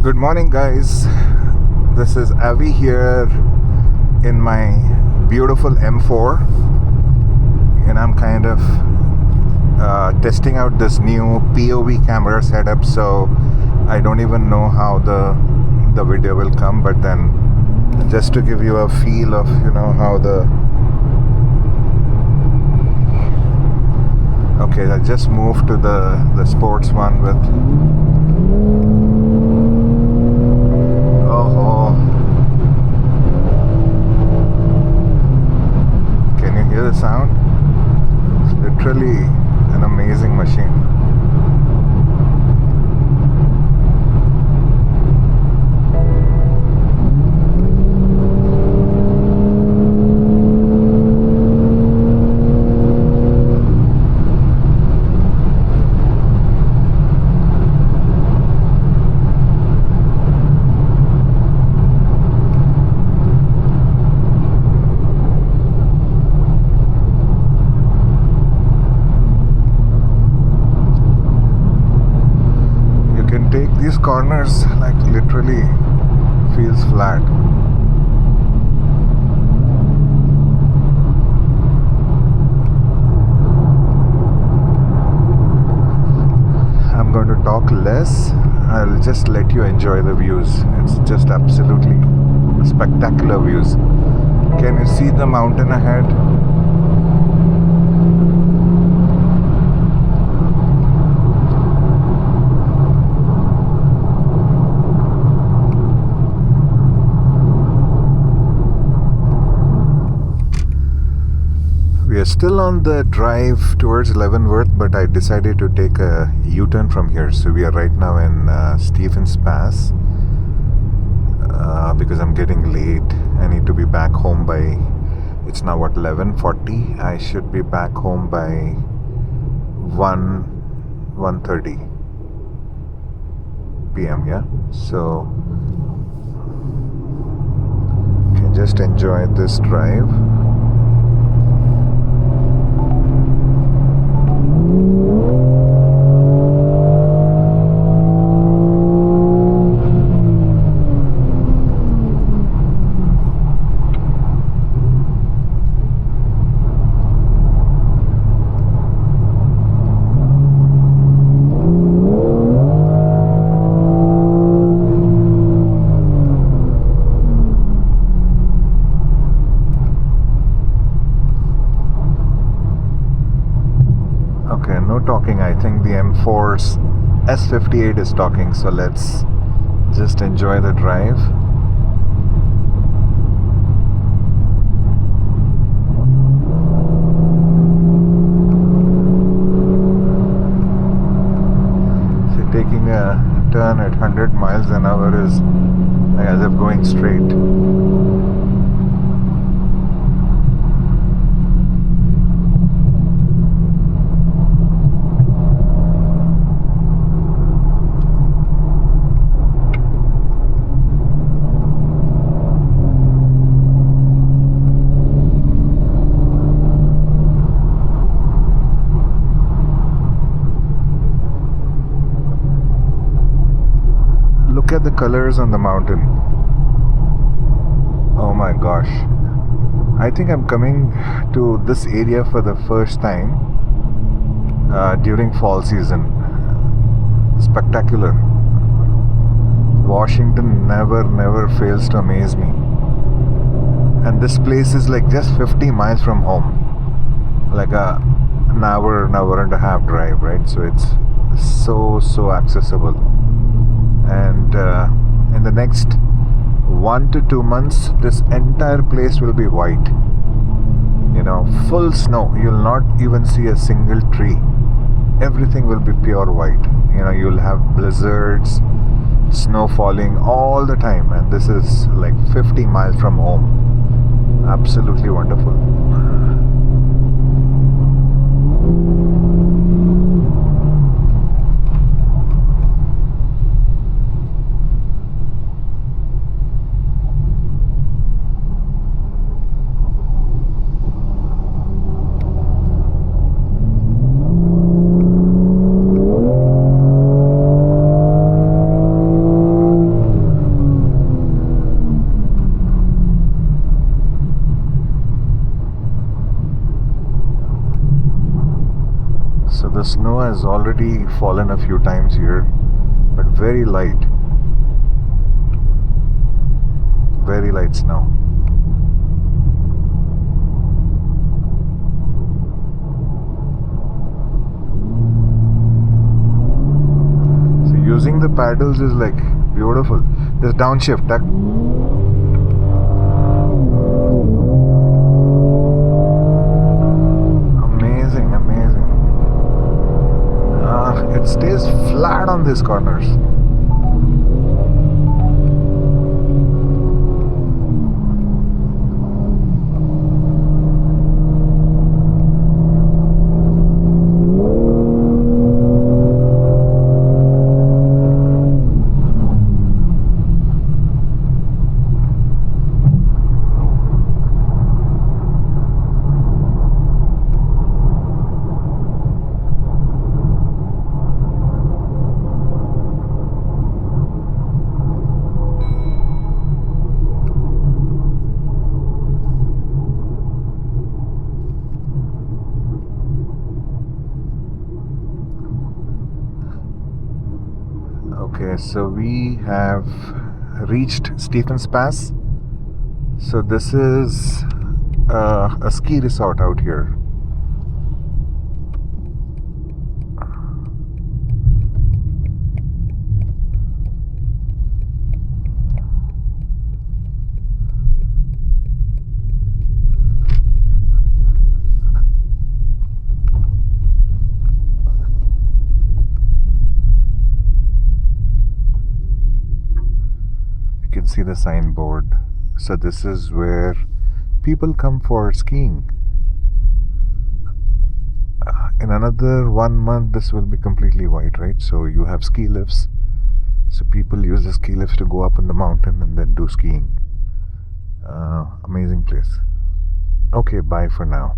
Good morning, guys. This is Avi here in my beautiful M4, and I'm kind of testing out this new POV camera setup. So I don't even know how the video will come, but then just to give you a feel of how the. Okay, I just moved to the sports one with. Oh, can you hear the sound? It's literally an amazing machine. Take these corners, like literally feels flat. I'm going to talk less. I'll just let you enjoy the views. It's just absolutely spectacular views. Can you see the mountain ahead? We are still on the drive towards Leavenworth, but I decided to take a U-turn from here. So we are right now in Stevens Pass because I'm getting late. I need to be back home by, it's now what, 11:40. I should be back home by 1:30 p.m. Yeah, so can just enjoy this drive. Okay, no talking. I think the M4's S58 is talking, so let's just enjoy the drive. So taking a turn at 100 miles an hour is like as if going straight. Look at the colors on the mountain. Oh my gosh. I think I'm coming to this area for the first time during fall season. Spectacular. Washington never fails to amaze me. And this place is like just 50 miles from home. Like an hour and a half drive, right? So it's so accessible. And in the next 1 to 2 months, this entire place will be white. Full snow. You'll not even see a single tree. Everything will be pure white. You'll have blizzards, snow falling all the time, and this is like 50 miles from home. Absolutely wonderful. snow has already fallen a few times here, but very light snow. So using the paddles is like beautiful. This downshift, amazing. It stays flat on these corners. Okay, so we have reached Stephens Pass. So this is a ski resort out here. You can see the signboard. So this is where people come for skiing. In another 1 month this will be completely white, right? So you have ski lifts. So people use the ski lifts to go up in the mountain and then do skiing. Amazing place. Okay, bye for now.